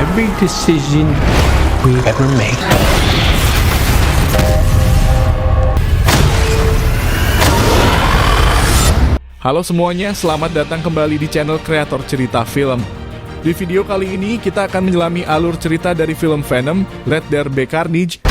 every decision we ever make. Halo semuanya, selamat datang kembali di channel Kreator Cerita Film. Di video kali ini kita akan menyelami alur cerita dari film Venom, Let There Be Carnage.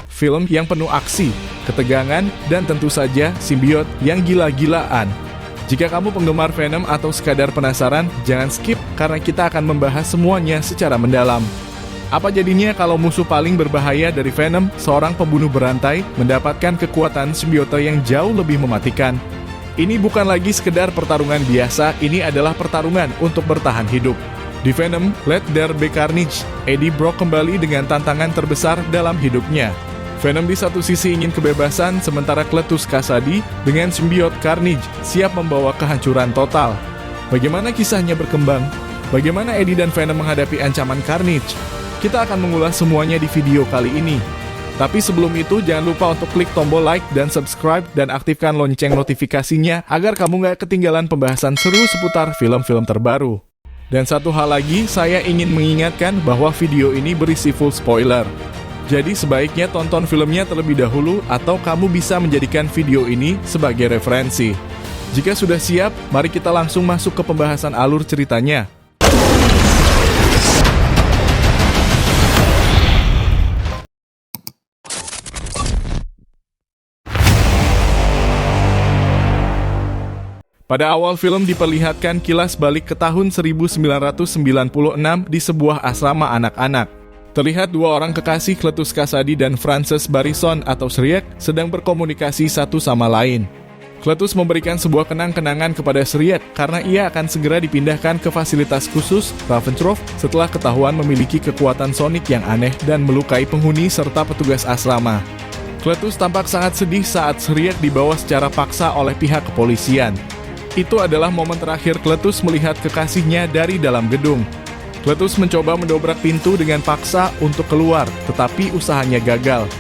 Film yang penuh aksi, ketegangan, dan tentu saja simbiot yang gila-gilaan. Jika kamu penggemar Venom atau sekadar penasaran, jangan skip karena kita akan membahas semuanya secara mendalam. Apa jadinya kalau musuh paling berbahaya dari Venom, seorang pembunuh berantai, mendapatkan kekuatan simbiote yang jauh lebih mematikan? Ini bukan lagi sekedar pertarungan biasa, ini adalah pertarungan untuk bertahan hidup. Di Venom, Let There Be Carnage, Eddie Brock kembali dengan tantangan terbesar dalam hidupnya. Venom di satu sisi ingin kebebasan, sementara Cletus Kasady dengan simbiot Carnage siap membawa kehancuran total. Bagaimana kisahnya berkembang? Bagaimana Eddie dan Venom menghadapi ancaman Carnage? Kita akan mengulas semuanya di video kali ini. Tapi sebelum itu, jangan lupa untuk klik tombol like dan subscribe dan aktifkan lonceng notifikasinya agar kamu nggak ketinggalan pembahasan seru seputar film-film terbaru. Dan satu hal lagi, saya ingin mengingatkan bahwa video ini berisi full spoiler. Jadi sebaiknya tonton filmnya terlebih dahulu atau kamu bisa menjadikan video ini sebagai referensi. Jika sudah siap, mari kita langsung masuk ke pembahasan alur ceritanya. Pada awal film diperlihatkan kilas balik ke tahun 1996 di sebuah asrama anak-anak. Terlihat dua orang kekasih Cletus Kasady dan Frances Barrison atau Shriek sedang berkomunikasi satu sama lain. Cletus memberikan sebuah kenang-kenangan kepada Shriek karena ia akan segera dipindahkan ke fasilitas khusus Ravenscroft setelah ketahuan memiliki kekuatan sonik yang aneh dan melukai penghuni serta petugas asrama. Cletus tampak sangat sedih saat Shriek dibawa secara paksa oleh pihak kepolisian. Itu adalah momen terakhir Cletus melihat kekasihnya dari dalam gedung. Cletus mencoba mendobrak pintu dengan paksa untuk keluar, tetapi usahanya gagal.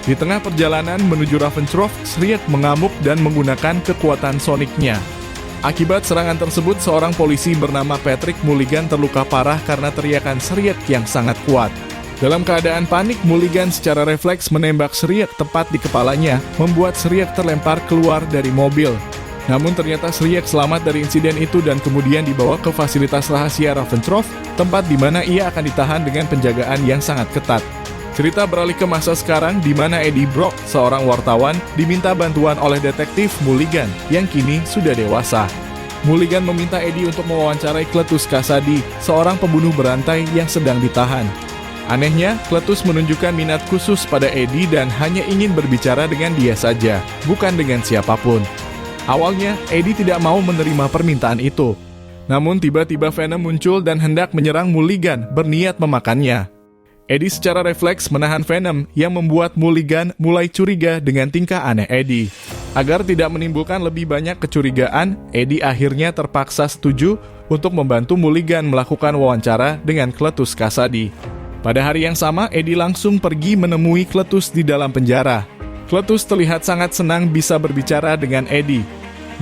Di tengah perjalanan menuju Ravenscroft, Shriek mengamuk dan menggunakan kekuatan soniknya. Akibat serangan tersebut, seorang polisi bernama Patrick Mulligan terluka parah karena teriakan Shriek yang sangat kuat. Dalam keadaan panik, Mulligan secara refleks menembak Shriek tepat di kepalanya, membuat Shriek terlempar keluar dari mobil. Namun ternyata Shriek selamat dari insiden itu dan kemudian dibawa ke fasilitas rahasia Ravenscroft, tempat di mana ia akan ditahan dengan penjagaan yang sangat ketat. Cerita beralih ke masa sekarang di mana Eddie Brock, seorang wartawan, diminta bantuan oleh detektif Mulligan yang kini sudah dewasa. Mulligan meminta Eddie untuk mewawancarai Cletus Kasady, seorang pembunuh berantai yang sedang ditahan. Anehnya, Cletus menunjukkan minat khusus pada Eddie dan hanya ingin berbicara dengan dia saja, bukan dengan siapapun. Awalnya, Eddie tidak mau menerima permintaan itu. Namun tiba-tiba Venom muncul dan hendak menyerang Mulligan, berniat memakannya. Eddie secara refleks menahan Venom yang membuat Mulligan mulai curiga dengan tingkah aneh Eddie. Agar tidak menimbulkan lebih banyak kecurigaan, Eddie akhirnya terpaksa setuju untuk membantu Mulligan melakukan wawancara dengan Cletus Kasady. Pada hari yang sama, Eddie langsung pergi menemui Cletus di dalam penjara. Cletus terlihat sangat senang bisa berbicara dengan Eddie.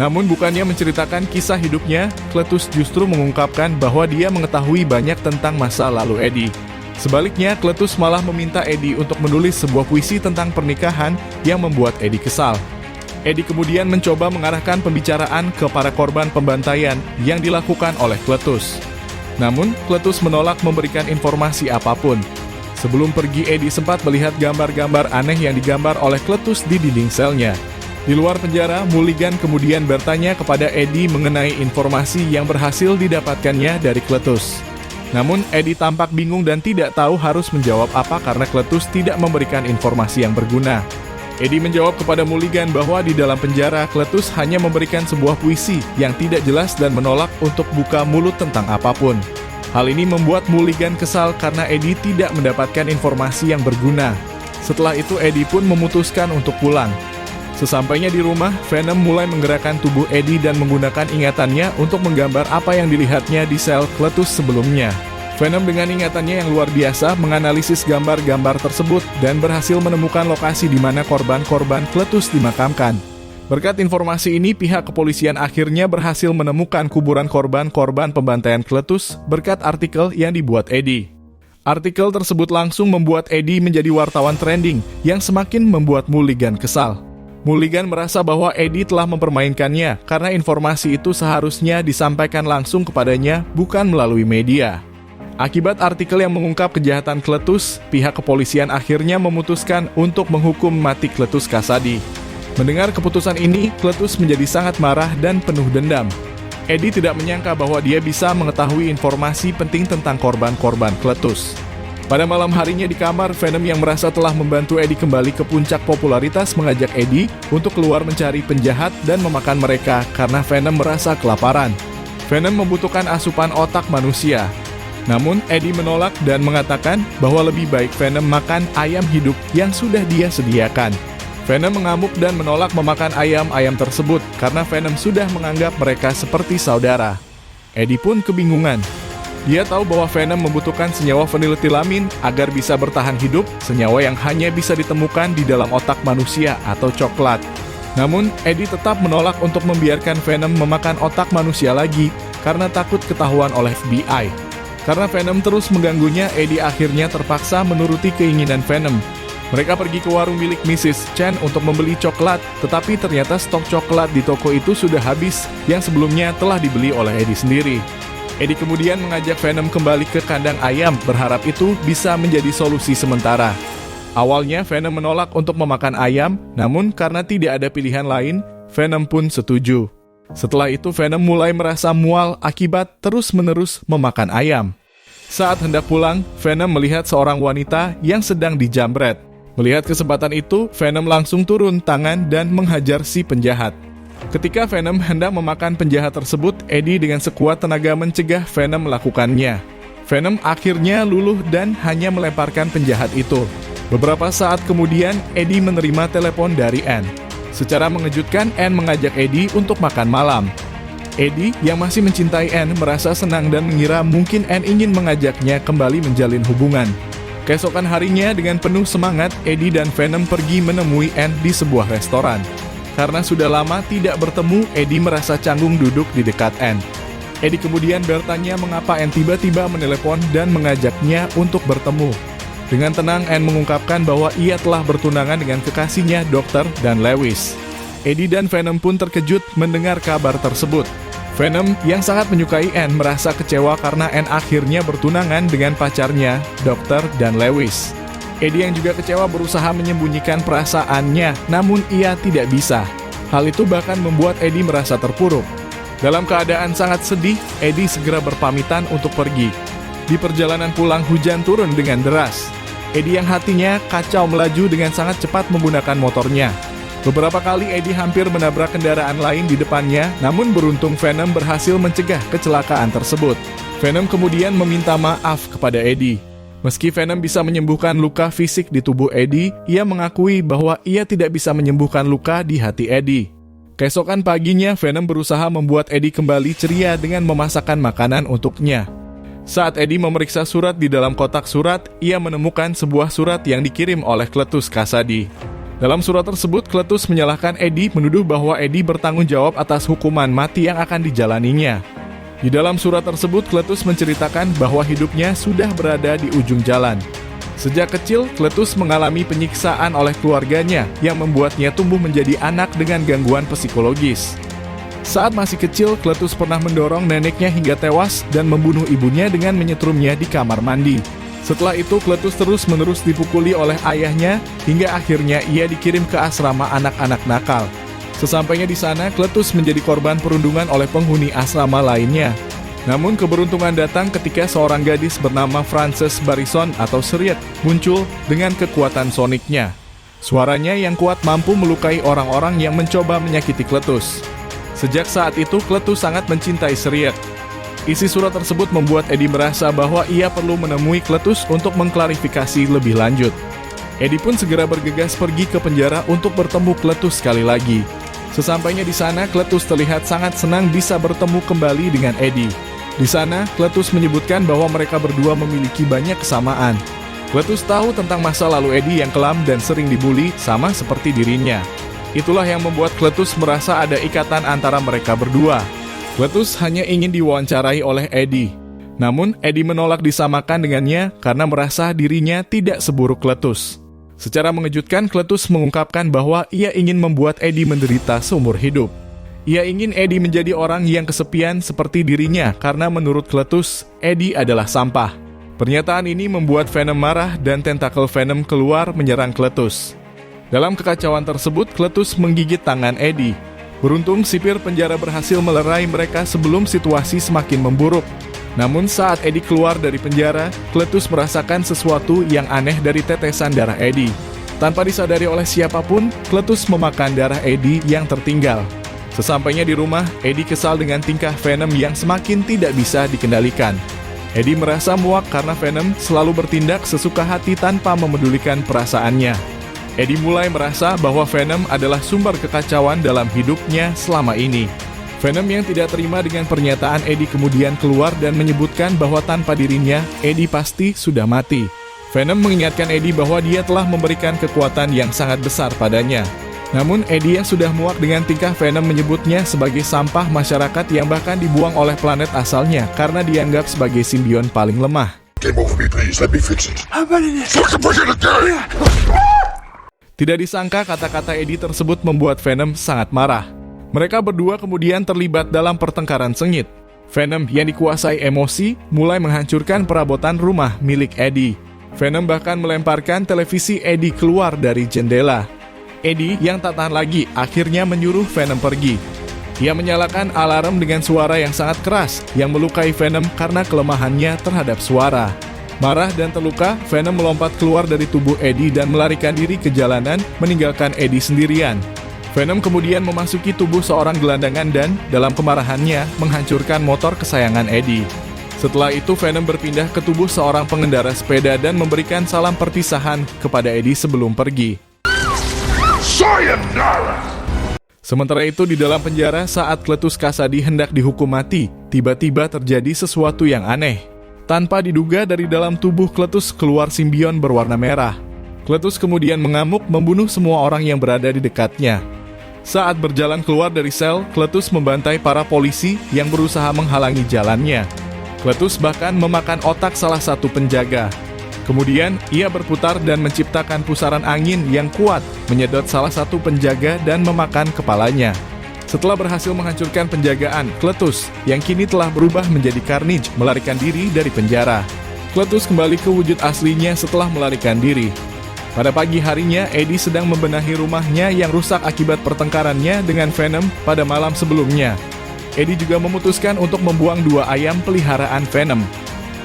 Namun bukannya menceritakan kisah hidupnya, Cletus justru mengungkapkan bahwa dia mengetahui banyak tentang masa lalu Eddie. Sebaliknya, Cletus malah meminta Eddie untuk menulis sebuah puisi tentang pernikahan yang membuat Eddie kesal. Eddie kemudian mencoba mengarahkan pembicaraan ke para korban pembantaian yang dilakukan oleh Cletus. Namun, Cletus menolak memberikan informasi apapun. Sebelum pergi, Eddie sempat melihat gambar-gambar aneh yang digambar oleh Cletus di dinding selnya. Di luar penjara, Mulligan kemudian bertanya kepada Eddie mengenai informasi yang berhasil didapatkannya dari Cletus. Namun, Eddie tampak bingung dan tidak tahu harus menjawab apa karena Cletus tidak memberikan informasi yang berguna. Eddie menjawab kepada Mulligan bahwa di dalam penjara, Cletus hanya memberikan sebuah puisi yang tidak jelas dan menolak untuk buka mulut tentang apapun. Hal ini membuat Mulligan kesal karena Eddie tidak mendapatkan informasi yang berguna. Setelah itu Eddie pun memutuskan untuk pulang. Sesampainya di rumah, Venom mulai menggerakkan tubuh Eddie dan menggunakan ingatannya untuk menggambar apa yang dilihatnya di sel Cletus sebelumnya. Venom dengan ingatannya yang luar biasa menganalisis gambar-gambar tersebut dan berhasil menemukan lokasi di mana korban-korban Cletus dimakamkan. Berkat informasi ini, pihak kepolisian akhirnya berhasil menemukan kuburan korban-korban pembantaian Kletus berkat artikel yang dibuat Eddie. Artikel tersebut langsung membuat Eddie menjadi wartawan trending yang semakin membuat Mulligan kesal. Mulligan merasa bahwa Eddie telah mempermainkannya karena informasi itu seharusnya disampaikan langsung kepadanya, bukan melalui media. Akibat artikel yang mengungkap kejahatan Kletus, pihak kepolisian akhirnya memutuskan untuk menghukum mati Kletus Kasady. Mendengar keputusan ini, Kletus menjadi sangat marah dan penuh dendam. Eddie tidak menyangka bahwa dia bisa mengetahui informasi penting tentang korban-korban Kletus. Pada malam harinya di kamar, Venom yang merasa telah membantu Eddie kembali ke puncak popularitas mengajak Eddie untuk keluar mencari penjahat dan memakan mereka karena Venom merasa kelaparan. Venom membutuhkan asupan otak manusia. Namun, Eddie menolak dan mengatakan bahwa lebih baik Venom makan ayam hidup yang sudah dia sediakan. Venom mengamuk dan menolak memakan ayam-ayam tersebut karena Venom sudah menganggap mereka seperti saudara. Eddie pun kebingungan. Dia tahu bahwa Venom membutuhkan senyawa feniletilamin agar bisa bertahan hidup, senyawa yang hanya bisa ditemukan di dalam otak manusia atau coklat. Namun, Eddie tetap menolak untuk membiarkan Venom memakan otak manusia lagi karena takut ketahuan oleh FBI. Karena Venom terus mengganggunya, Eddie akhirnya terpaksa menuruti keinginan Venom. Mereka pergi ke warung milik Mrs. Chen untuk membeli coklat, tetapi ternyata stok coklat di toko itu sudah habis yang sebelumnya telah dibeli oleh Eddie sendiri. Eddie kemudian mengajak Venom kembali ke kandang ayam, berharap itu bisa menjadi solusi sementara. Awalnya Venom menolak untuk memakan ayam, namun karena tidak ada pilihan lain, Venom pun setuju. Setelah itu Venom mulai merasa mual akibat terus-menerus memakan ayam. Saat hendak pulang, Venom melihat seorang wanita yang sedang dijamret. Melihat kesempatan itu, Venom langsung turun tangan dan menghajar si penjahat. Ketika Venom hendak memakan penjahat tersebut, Eddie dengan sekuat tenaga mencegah Venom melakukannya. Venom akhirnya luluh dan hanya melemparkan penjahat itu. Beberapa saat kemudian, Eddie menerima telepon dari Anne. Secara mengejutkan, Anne mengajak Eddie untuk makan malam. Eddie yang masih mencintai Anne merasa senang dan mengira mungkin Anne ingin mengajaknya kembali menjalin hubungan. Keesokan harinya dengan penuh semangat, Eddie dan Venom pergi menemui Anne di sebuah restoran. Karena sudah lama tidak bertemu, Eddie merasa canggung duduk di dekat Anne. Eddie kemudian bertanya mengapa Anne tiba-tiba menelepon dan mengajaknya untuk bertemu. Dengan tenang, Anne mengungkapkan bahwa ia telah bertunangan dengan kekasihnya, Dr. Dan Lewis. Eddie dan Venom pun terkejut mendengar kabar tersebut. Venom yang sangat menyukai Anne merasa kecewa karena Anne akhirnya bertunangan dengan pacarnya, Dr. Dan Lewis. Eddie yang juga kecewa berusaha menyembunyikan perasaannya, namun ia tidak bisa. Hal itu bahkan membuat Eddie merasa terpuruk. Dalam keadaan sangat sedih, Eddie segera berpamitan untuk pergi. Di perjalanan pulang, hujan turun dengan deras. Eddie yang hatinya kacau melaju dengan sangat cepat menggunakan motornya. Beberapa kali Eddie hampir menabrak kendaraan lain di depannya, namun beruntung Venom berhasil mencegah kecelakaan tersebut. Venom kemudian meminta maaf kepada Eddie. Meski Venom bisa menyembuhkan luka fisik di tubuh Eddie, ia mengakui bahwa ia tidak bisa menyembuhkan luka di hati Eddie. Keesokan paginya, Venom berusaha membuat Eddie kembali ceria dengan memasakkan makanan untuknya. Saat Eddie memeriksa surat di dalam kotak surat, ia menemukan sebuah surat yang dikirim oleh Kletus Kasady. Dalam surat tersebut, Kletus menyalahkan Eddie menuduh bahwa Eddie bertanggung jawab atas hukuman mati yang akan dijalaninya. Di dalam surat tersebut, Kletus menceritakan bahwa hidupnya sudah berada di ujung jalan. Sejak kecil, Kletus mengalami penyiksaan oleh keluarganya yang membuatnya tumbuh menjadi anak dengan gangguan psikologis. Saat masih kecil, Kletus pernah mendorong neneknya hingga tewas dan membunuh ibunya dengan menyetrumnya di kamar mandi. Setelah itu, Kletus terus-menerus dipukuli oleh ayahnya hingga akhirnya ia dikirim ke asrama anak-anak nakal. Sesampainya di sana, Kletus menjadi korban perundungan oleh penghuni asrama lainnya. Namun keberuntungan datang ketika seorang gadis bernama Frances Barrison atau Shriek muncul dengan kekuatan soniknya. Suaranya yang kuat mampu melukai orang-orang yang mencoba menyakiti Kletus. Sejak saat itu, Kletus sangat mencintai Shriek. Isi surat tersebut membuat Eddie merasa bahwa ia perlu menemui Kletus untuk mengklarifikasi lebih lanjut. Eddie pun segera bergegas pergi ke penjara untuk bertemu Kletus sekali lagi. Sesampainya di sana, Kletus terlihat sangat senang bisa bertemu kembali dengan Eddie. Di sana, Kletus menyebutkan bahwa mereka berdua memiliki banyak kesamaan. Kletus tahu tentang masa lalu Eddie yang kelam dan sering dibully, sama seperti dirinya. Itulah yang membuat Cletus merasa ada ikatan antara mereka berdua. Cletus hanya ingin diwawancarai oleh Eddie. Namun, Eddie menolak disamakan dengannya karena merasa dirinya tidak seburuk Cletus. Secara mengejutkan, Cletus mengungkapkan bahwa ia ingin membuat Eddie menderita seumur hidup. Ia ingin Eddie menjadi orang yang kesepian seperti dirinya karena menurut Cletus, Eddie adalah sampah. Pernyataan ini membuat Venom marah dan tentakel Venom keluar menyerang Cletus. Dalam kekacauan tersebut, Cletus menggigit tangan Eddie. Beruntung sipir penjara berhasil melerai mereka sebelum situasi semakin memburuk. Namun saat Eddie keluar dari penjara, Cletus merasakan sesuatu yang aneh dari tetesan darah Eddie. Tanpa disadari oleh siapapun, Cletus memakan darah Eddie yang tertinggal. Sesampainya di rumah, Eddie kesal dengan tingkah Venom yang semakin tidak bisa dikendalikan. Eddie merasa muak karena Venom selalu bertindak sesuka hati tanpa memedulikan perasaannya. Eddie mulai merasa bahwa Venom adalah sumber kekacauan dalam hidupnya selama ini. Venom yang tidak terima dengan pernyataan Eddie kemudian keluar dan menyebutkan bahwa tanpa dirinya, Eddie pasti sudah mati. Venom mengingatkan Eddie bahwa dia telah memberikan kekuatan yang sangat besar padanya. Namun Eddie yang sudah muak dengan tingkah Venom menyebutnya sebagai sampah masyarakat yang bahkan dibuang oleh planet asalnya karena dianggap sebagai simbion paling lemah. Game over me, please. Let me fix it. How about it? Fucking push it again! Tidak disangka kata-kata Eddie tersebut membuat Venom sangat marah. Mereka berdua kemudian terlibat dalam pertengkaran sengit. Venom yang dikuasai emosi mulai menghancurkan perabotan rumah milik Eddie. Venom bahkan melemparkan televisi Eddie keluar dari jendela. Eddie yang tak tahan lagi akhirnya menyuruh Venom pergi. Ia menyalakan alarm dengan suara yang sangat keras yang melukai Venom karena kelemahannya terhadap suara. Marah dan terluka, Venom melompat keluar dari tubuh Eddie dan melarikan diri ke jalanan, meninggalkan Eddie sendirian. Venom kemudian memasuki tubuh seorang gelandangan dan, dalam kemarahannya, menghancurkan motor kesayangan Eddie. Setelah itu, Venom berpindah ke tubuh seorang pengendara sepeda dan memberikan salam perpisahan kepada Eddie sebelum pergi. Sayonara! Sementara itu, di dalam penjara saat Cletus Kasady hendak dihukum mati, tiba-tiba terjadi sesuatu yang aneh. Tanpa diduga dari dalam tubuh Cletus keluar simbion berwarna merah. Cletus kemudian mengamuk membunuh semua orang yang berada di dekatnya. Saat berjalan keluar dari sel, Cletus membantai para polisi yang berusaha menghalangi jalannya. Cletus bahkan memakan otak salah satu penjaga. Kemudian, ia berputar dan menciptakan pusaran angin yang kuat, menyedot salah satu penjaga dan memakan kepalanya. Setelah berhasil menghancurkan penjagaan, Cletus, yang kini telah berubah menjadi Carnage, melarikan diri dari penjara. Cletus kembali ke wujud aslinya setelah melarikan diri. Pada pagi harinya, Eddie sedang membenahi rumahnya yang rusak akibat pertengkarannya dengan Venom pada malam sebelumnya. Eddie juga memutuskan untuk membuang 2 ayam peliharaan Venom.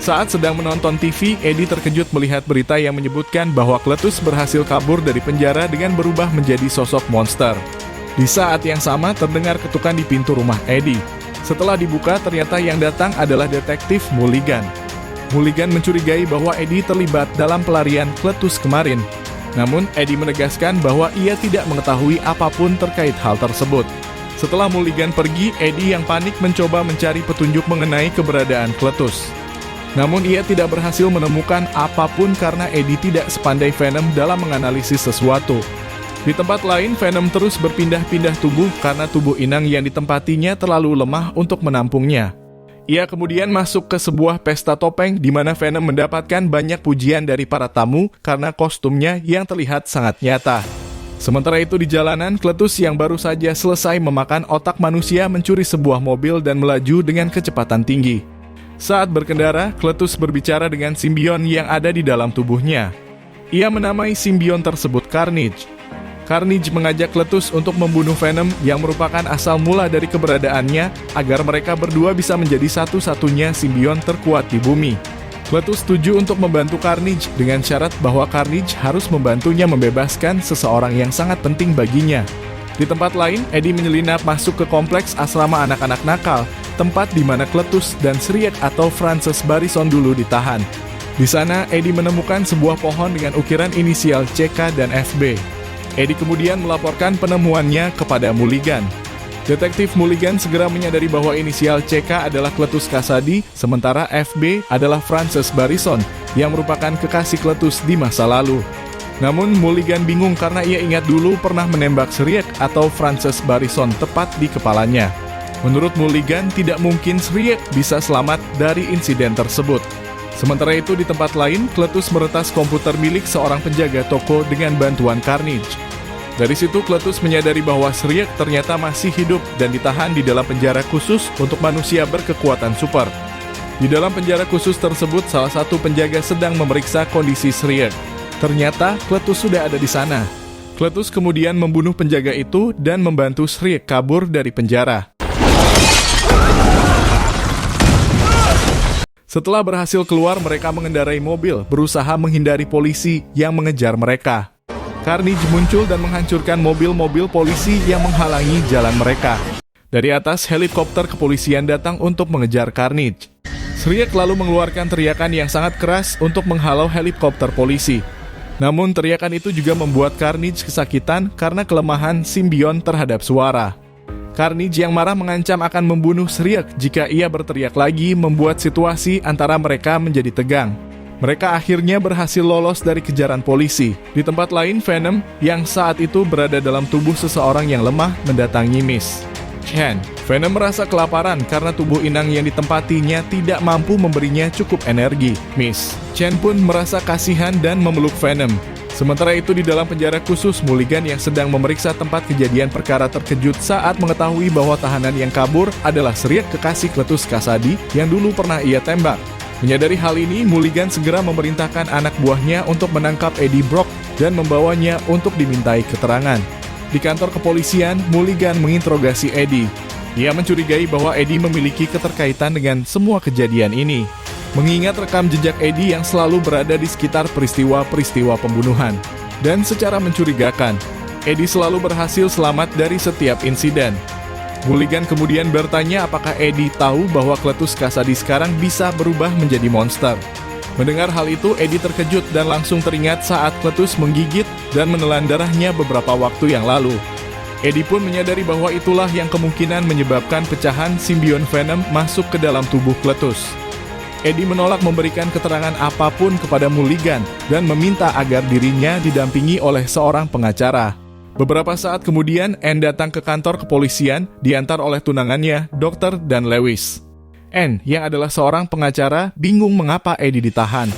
Saat sedang menonton TV, Eddie terkejut melihat berita yang menyebutkan bahwa Cletus berhasil kabur dari penjara dengan berubah menjadi sosok monster. Di saat yang sama terdengar ketukan di pintu rumah Eddie. Setelah dibuka ternyata yang datang adalah detektif Mulligan. Mulligan mencurigai bahwa Eddie terlibat dalam pelarian Cletus kemarin. Namun Eddie menegaskan bahwa ia tidak mengetahui apapun terkait hal tersebut. Setelah Mulligan pergi, Eddie yang panik mencoba mencari petunjuk mengenai keberadaan Cletus. Namun ia tidak berhasil menemukan apapun karena Eddie tidak sepandai Venom dalam menganalisis sesuatu. Di tempat lain, Venom terus berpindah-pindah tubuh karena tubuh inang yang ditempatinya terlalu lemah untuk menampungnya. Ia kemudian masuk ke sebuah pesta topeng di mana Venom mendapatkan banyak pujian dari para tamu karena kostumnya yang terlihat sangat nyata. Sementara itu di jalanan, Cletus yang baru saja selesai memakan otak manusia mencuri sebuah mobil dan melaju dengan kecepatan tinggi. Saat berkendara, Cletus berbicara dengan simbion yang ada di dalam tubuhnya. Ia menamai simbion tersebut Carnage. Carnage mengajak Cletus untuk membunuh Venom yang merupakan asal mula dari keberadaannya agar mereka berdua bisa menjadi satu-satunya simbion terkuat di bumi. Cletus setuju untuk membantu Carnage dengan syarat bahwa Carnage harus membantunya membebaskan seseorang yang sangat penting baginya. Di tempat lain, Eddie menyelinap masuk ke kompleks asrama anak-anak nakal, tempat di mana Cletus dan Shriek atau Frances Barrison dulu ditahan. Di sana, Eddie menemukan sebuah pohon dengan ukiran inisial CK dan FB. Eddie kemudian melaporkan penemuannya kepada Mulligan. Detektif Mulligan segera menyadari bahwa inisial CK adalah Cletus Kasady, sementara FB adalah Frances Barrison, yang merupakan kekasih Cletus di masa lalu. Namun Mulligan bingung karena ia ingat dulu pernah menembak Shriek atau Frances Barrison tepat di kepalanya. Menurut Mulligan, tidak mungkin Shriek bisa selamat dari insiden tersebut. Sementara itu di tempat lain, Cletus meretas komputer milik seorang penjaga toko dengan bantuan Carnage. Dari situ Cletus menyadari bahwa Shriek ternyata masih hidup dan ditahan di dalam penjara khusus untuk manusia berkekuatan super. Di dalam penjara khusus tersebut, salah satu penjaga sedang memeriksa kondisi Shriek. Ternyata Cletus sudah ada di sana. Cletus kemudian membunuh penjaga itu dan membantu Shriek kabur dari penjara. Setelah berhasil keluar, mereka mengendarai mobil, berusaha menghindari polisi yang mengejar mereka. Carnage muncul dan menghancurkan mobil-mobil polisi yang menghalangi jalan mereka. Dari atas, helikopter kepolisian datang untuk mengejar Carnage. Shriek lalu mengeluarkan teriakan yang sangat keras untuk menghalau helikopter polisi. Namun teriakan itu juga membuat Carnage kesakitan karena kelemahan simbion terhadap suara. Carnage yang marah mengancam akan membunuh Shriek jika ia berteriak lagi, membuat situasi antara mereka menjadi tegang. Mereka akhirnya berhasil lolos dari kejaran polisi. Di tempat lain, Venom yang saat itu berada dalam tubuh seseorang yang lemah mendatangi Miss Chen. Venom merasa kelaparan karena tubuh inang yang ditempatinya tidak mampu memberinya cukup energi. Miss Chen pun merasa kasihan dan memeluk Venom. Sementara itu di dalam penjara khusus, Mulligan yang sedang memeriksa tempat kejadian perkara terkejut saat mengetahui bahwa tahanan yang kabur adalah Shriek, kekasih Cletus Kasady yang dulu pernah ia tembak. Menyadari hal ini, Mulligan segera memerintahkan anak buahnya untuk menangkap Eddie Brock dan membawanya untuk dimintai keterangan. Di kantor kepolisian, Mulligan menginterogasi Eddie. Ia mencurigai bahwa Eddie memiliki keterkaitan dengan semua kejadian ini, mengingat rekam jejak Eddie yang selalu berada di sekitar peristiwa-peristiwa pembunuhan. Dan secara mencurigakan, Eddie selalu berhasil selamat dari setiap insiden. Mulligan kemudian bertanya apakah Eddie tahu bahwa Cletus Kasady sekarang bisa berubah menjadi monster. Mendengar hal itu, Eddie terkejut dan langsung teringat saat Cletus menggigit dan menelan darahnya beberapa waktu yang lalu. Eddie pun menyadari bahwa itulah yang kemungkinan menyebabkan pecahan simbion Venom masuk ke dalam tubuh Cletus. Eddie menolak memberikan keterangan apapun kepada Mulligan dan meminta agar dirinya didampingi oleh seorang pengacara. Beberapa saat kemudian, Anne datang ke kantor kepolisian, diantar oleh tunangannya, Dr. Dan Lewis. Anne, yang adalah seorang pengacara, bingung mengapa Eddie ditahan.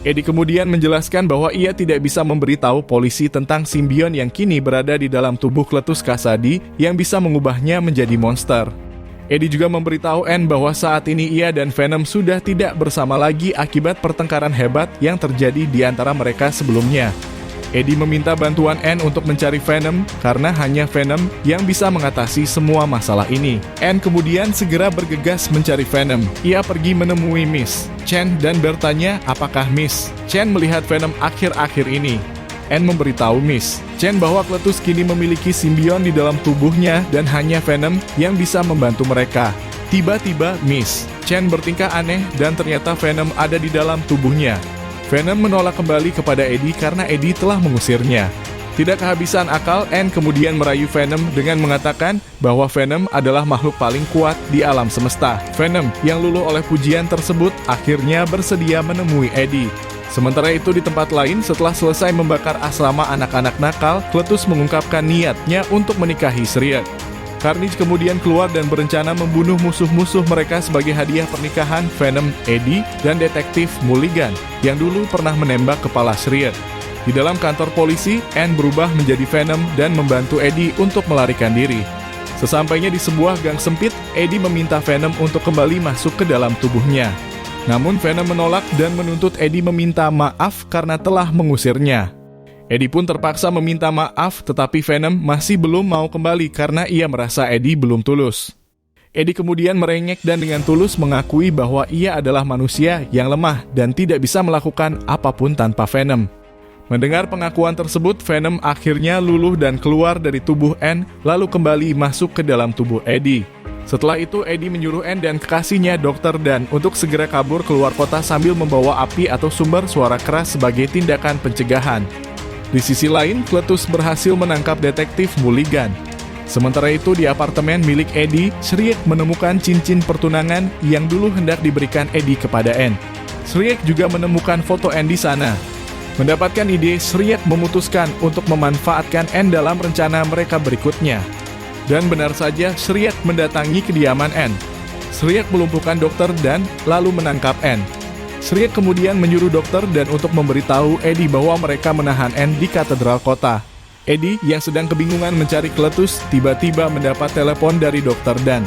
Eddie kemudian menjelaskan bahwa ia tidak bisa memberitahu polisi tentang simbion yang kini berada di dalam tubuh Cletus Kasady yang bisa mengubahnya menjadi monster. Eddie juga memberitahu Anne bahwa saat ini ia dan Venom sudah tidak bersama lagi akibat pertengkaran hebat yang terjadi di antara mereka sebelumnya. Eddie meminta bantuan Anne untuk mencari Venom karena hanya Venom yang bisa mengatasi semua masalah ini. Anne kemudian segera bergegas mencari Venom. Ia pergi menemui Miss Chen dan bertanya apakah Miss Chen melihat Venom akhir-akhir ini. Anne memberitahu Miss Chen bahwa Cletus kini memiliki simbion di dalam tubuhnya dan hanya Venom yang bisa membantu mereka. Tiba-tiba Miss Chen bertingkah aneh dan ternyata Venom ada di dalam tubuhnya. Venom menolak kembali kepada Eddie karena Eddie telah mengusirnya. Tidak kehabisan akal, Anne kemudian merayu Venom dengan mengatakan bahwa Venom adalah makhluk paling kuat di alam semesta. Venom yang luluh oleh pujian tersebut akhirnya bersedia menemui Eddie. Sementara itu di tempat lain, setelah selesai membakar asrama anak-anak nakal, Cletus mengungkapkan niatnya untuk menikahi Shriek. Carnage kemudian keluar dan berencana membunuh musuh-musuh mereka sebagai hadiah pernikahan Venom, Eddie, dan detektif Mulligan yang dulu pernah menembak kepala Shriek. Di dalam kantor polisi, Anne berubah menjadi Venom dan membantu Eddie untuk melarikan diri. Sesampainya di sebuah gang sempit, Eddie meminta Venom untuk kembali masuk ke dalam tubuhnya. Namun Venom menolak dan menuntut Eddie meminta maaf karena telah mengusirnya. Eddie pun terpaksa meminta maaf, tetapi Venom masih belum mau kembali karena ia merasa Eddie belum tulus. Eddie kemudian merengek dan dengan tulus mengakui bahwa ia adalah manusia yang lemah dan tidak bisa melakukan apapun tanpa Venom. Mendengar pengakuan tersebut, Venom akhirnya luluh dan keluar dari tubuh Anne, lalu kembali masuk ke dalam tubuh Eddie. Setelah itu, Eddie menyuruh Anne dan kekasihnya Dr. Dan untuk segera kabur keluar kota sambil membawa api atau sumber suara keras sebagai tindakan pencegahan. Di sisi lain, Cletus berhasil menangkap detektif Mulligan. Sementara itu di apartemen milik Eddie, Shriek menemukan cincin pertunangan yang dulu hendak diberikan Eddie kepada Anne. Shriek juga menemukan foto Anne di sana. Mendapatkan ide, Shriek memutuskan untuk memanfaatkan Anne dalam rencana mereka berikutnya. Dan benar saja, Shriek mendatangi kediaman Anne. Shriek melumpuhkan dokter dan lalu menangkap Anne. Shriek kemudian menyuruh dokter dan untuk memberitahu Eddie bahwa mereka menahan Anne di katedral kota. Eddie yang sedang kebingungan mencari Cletus tiba-tiba mendapat telepon dari dokter dan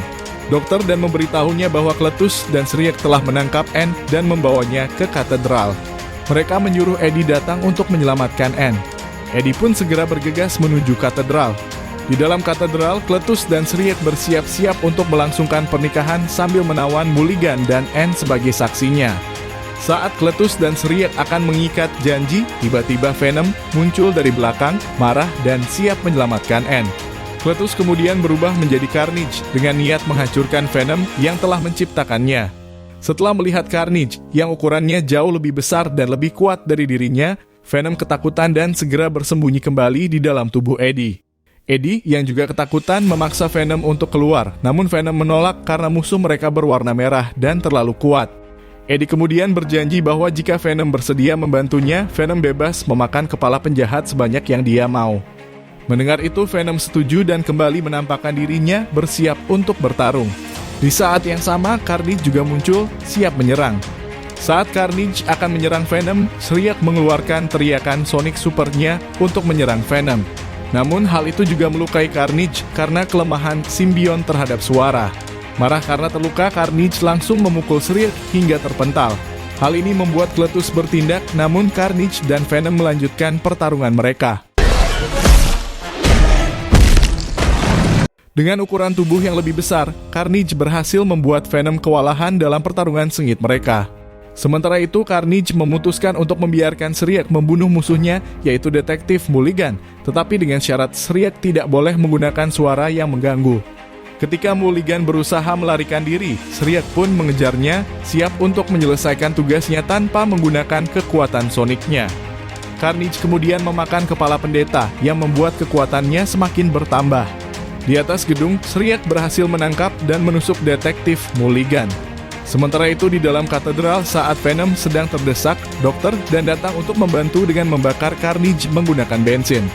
memberitahunya bahwa Cletus dan Shriek telah menangkap Anne dan membawanya ke katedral. Mereka menyuruh Eddie datang untuk menyelamatkan Anne. Eddie pun segera bergegas menuju katedral. Di dalam katedral, Cletus dan Shriek bersiap-siap untuk melangsungkan pernikahan sambil menawan Mulligan dan Anne sebagai saksinya. Saat Cletus dan Shriek akan mengikat janji, tiba-tiba Venom muncul dari belakang, marah dan siap menyelamatkan Anne. Cletus kemudian berubah menjadi Carnage dengan niat menghancurkan Venom yang telah menciptakannya. Setelah melihat Carnage yang ukurannya jauh lebih besar dan lebih kuat dari dirinya, Venom ketakutan dan segera bersembunyi kembali di dalam tubuh Eddie. Eddie yang juga ketakutan memaksa Venom untuk keluar, namun Venom menolak karena musuh mereka berwarna merah dan terlalu kuat. Eddie kemudian berjanji bahwa jika Venom bersedia membantunya, Venom bebas memakan kepala penjahat sebanyak yang dia mau. Mendengar itu, Venom setuju dan kembali menampakkan dirinya bersiap untuk bertarung. Di saat yang sama, Carnage juga muncul, siap menyerang. Saat Carnage akan menyerang Venom, Shriek mengeluarkan teriakan Sonic Super-nya untuk menyerang Venom. Namun, hal itu juga melukai Carnage karena kelemahan simbion terhadap suara. Marah karena terluka, Carnage langsung memukul Shriek hingga terpental. Hal ini membuat Cletus bertindak, namun Carnage dan Venom melanjutkan pertarungan mereka. Dengan ukuran tubuh yang lebih besar, Carnage berhasil membuat Venom kewalahan dalam pertarungan sengit mereka. Sementara itu, Carnage memutuskan untuk membiarkan Shriek membunuh musuhnya, yaitu detektif Mulligan, tetapi dengan syarat Shriek tidak boleh menggunakan suara yang mengganggu. Ketika Mulligan berusaha melarikan diri, Shriek pun mengejarnya, siap untuk menyelesaikan tugasnya tanpa menggunakan kekuatan soniknya. Carnage kemudian memakan kepala pendeta yang membuat kekuatannya semakin bertambah. Di atas gedung, Shriek berhasil menangkap dan menusuk detektif Mulligan. Sementara itu di dalam katedral saat Venom sedang terdesak, dokter dan datang untuk membantu dengan membakar Carnage menggunakan bensin.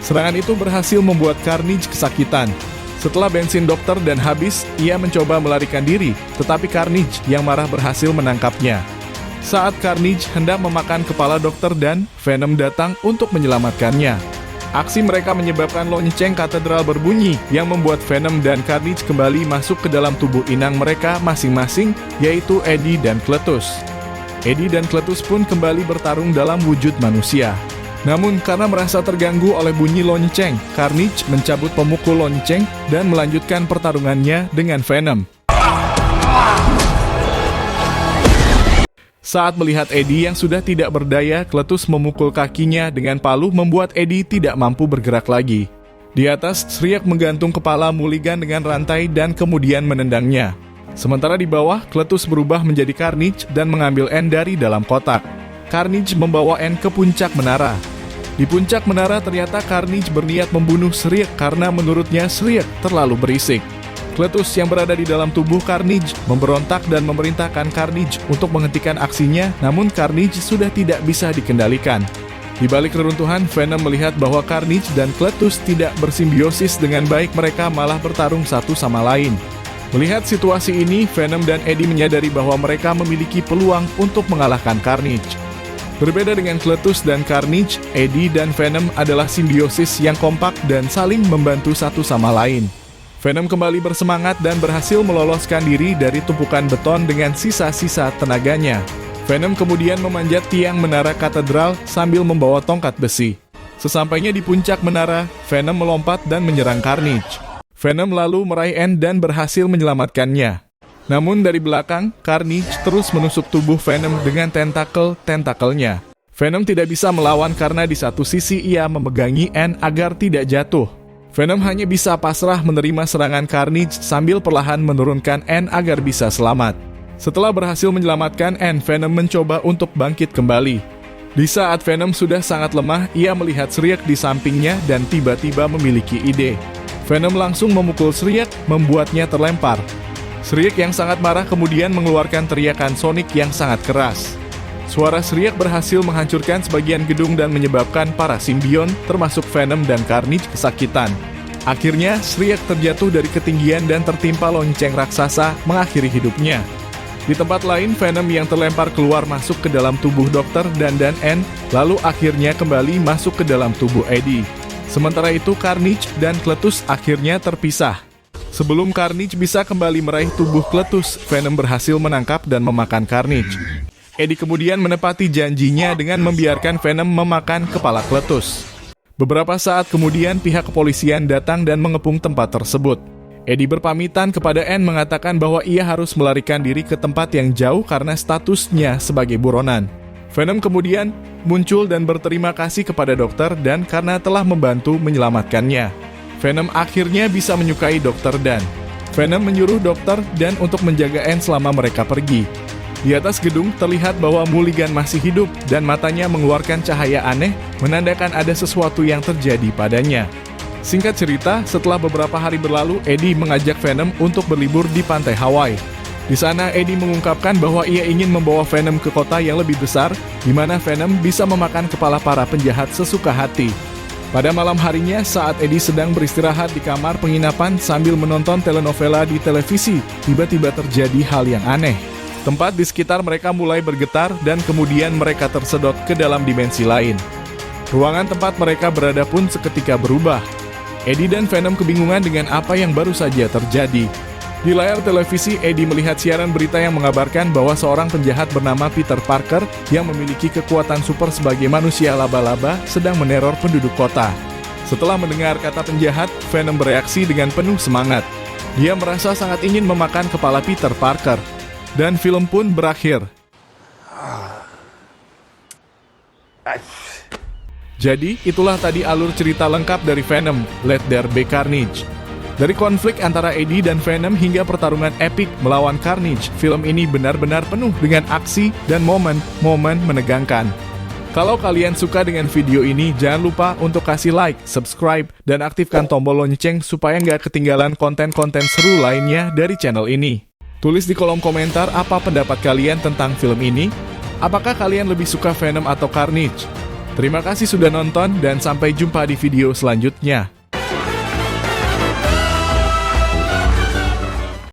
Serangan itu berhasil membuat Carnage kesakitan. Setelah bensin dokter dan habis, ia mencoba melarikan diri, tetapi Carnage yang marah berhasil menangkapnya. Saat Carnage hendak memakan kepala dokter dan Venom datang untuk menyelamatkannya. Aksi mereka menyebabkan lonceng katedral berbunyi yang membuat Venom dan Carnage kembali masuk ke dalam tubuh inang mereka masing-masing, yaitu Eddie dan Cletus. Eddie dan Cletus pun kembali bertarung dalam wujud manusia. Namun karena merasa terganggu oleh bunyi lonceng, Carnage mencabut pemukul lonceng dan melanjutkan pertarungannya dengan Venom. Saat melihat Eddie yang sudah tidak berdaya, Cletus memukul kakinya dengan palu membuat Eddie tidak mampu bergerak lagi. Di atas, Shriek menggantung kepala Mulligan dengan rantai dan kemudian menendangnya. Sementara di bawah, Cletus berubah menjadi Carnage dan mengambil Anne dari dalam kotak. Carnage membawa Anne ke puncak menara. Di puncak menara ternyata Carnage berniat membunuh Shriek karena menurutnya Shriek terlalu berisik. Cletus yang berada di dalam tubuh Carnage memberontak dan memerintahkan Carnage untuk menghentikan aksinya, namun Carnage sudah tidak bisa dikendalikan. Di balik reruntuhan, Venom melihat bahwa Carnage dan Cletus tidak bersimbiosis dengan baik, mereka malah bertarung satu sama lain. Melihat situasi ini, Venom dan Eddie menyadari bahwa mereka memiliki peluang untuk mengalahkan Carnage. Berbeda dengan Cletus dan Carnage, Eddie dan Venom adalah simbiosis yang kompak dan saling membantu satu sama lain. Venom kembali bersemangat dan berhasil meloloskan diri dari tumpukan beton dengan sisa-sisa tenaganya. Venom kemudian memanjat tiang menara katedral sambil membawa tongkat besi. Sesampainya di puncak menara, Venom melompat dan menyerang Carnage. Venom lalu meraih Anne dan berhasil menyelamatkannya. Namun dari belakang, Carnage terus menusuk tubuh Venom dengan tentakel-tentakelnya. Venom tidak bisa melawan karena di satu sisi ia memegangi Anne agar tidak jatuh. Venom hanya bisa pasrah menerima serangan Carnage sambil perlahan menurunkan Anne agar bisa selamat. Setelah berhasil menyelamatkan Anne, Venom mencoba untuk bangkit kembali. Di saat Venom sudah sangat lemah, ia melihat Shriek di sampingnya dan tiba-tiba memiliki ide. Venom langsung memukul Shriek, membuatnya terlempar. Shriek yang sangat marah kemudian mengeluarkan teriakan Sonic yang sangat keras. Suara Shriek berhasil menghancurkan sebagian gedung dan menyebabkan para simbion, termasuk Venom dan Carnage, kesakitan. Akhirnya, Shriek terjatuh dari ketinggian dan tertimpa lonceng raksasa, mengakhiri hidupnya. Di tempat lain, Venom yang terlempar keluar masuk ke dalam tubuh Dokter dan Anne, lalu akhirnya kembali masuk ke dalam tubuh Eddie. Sementara itu, Carnage dan Cletus akhirnya terpisah. Sebelum Carnage bisa kembali meraih tubuh Cletus, Venom berhasil menangkap dan memakan Carnage. Eddie kemudian menepati janjinya dengan membiarkan Venom memakan kepala Cletus. Beberapa saat kemudian, pihak kepolisian datang dan mengepung tempat tersebut. Eddie berpamitan kepada Anne mengatakan bahwa ia harus melarikan diri ke tempat yang jauh karena statusnya sebagai buronan. Venom kemudian muncul dan berterima kasih kepada Dokter Dan karena telah membantu menyelamatkannya. Venom akhirnya bisa menyukai Dokter Dan. Venom menyuruh Dokter Dan untuk menjaga Anne selama mereka pergi. Di atas gedung terlihat bahwa Mulligan masih hidup dan matanya mengeluarkan cahaya aneh, menandakan ada sesuatu yang terjadi padanya. Singkat cerita, setelah beberapa hari berlalu, Eddie mengajak Venom untuk berlibur di pantai Hawaii. Di sana, Eddie mengungkapkan bahwa ia ingin membawa Venom ke kota yang lebih besar, di mana Venom bisa memakan kepala para penjahat sesuka hati. Pada malam harinya, saat Eddie sedang beristirahat di kamar penginapan sambil menonton telenovela di televisi, tiba-tiba terjadi hal yang aneh. Tempat di sekitar mereka mulai bergetar dan kemudian mereka tersedot ke dalam dimensi lain. Ruangan tempat mereka berada pun seketika berubah. Eddie dan Venom kebingungan dengan apa yang baru saja terjadi. Di layar televisi, Eddie melihat siaran berita yang mengabarkan bahwa seorang penjahat bernama Peter Parker yang memiliki kekuatan super sebagai manusia laba-laba sedang meneror penduduk kota. Setelah mendengar kata penjahat, Venom bereaksi dengan penuh semangat. Dia merasa sangat ingin memakan kepala Peter Parker. Dan film pun berakhir. Jadi, itulah tadi alur cerita lengkap dari Venom, Let There Be Carnage. Dari konflik antara Eddie dan Venom hingga pertarungan epik melawan Carnage, film ini benar-benar penuh dengan aksi dan momen-momen menegangkan. Kalau kalian suka dengan video ini, jangan lupa untuk kasih like, subscribe, dan aktifkan tombol lonceng supaya nggak ketinggalan konten-konten seru lainnya dari channel ini. Tulis di kolom komentar apa pendapat kalian tentang film ini. Apakah kalian lebih suka Venom atau Carnage? Terima kasih sudah nonton dan sampai jumpa di video selanjutnya.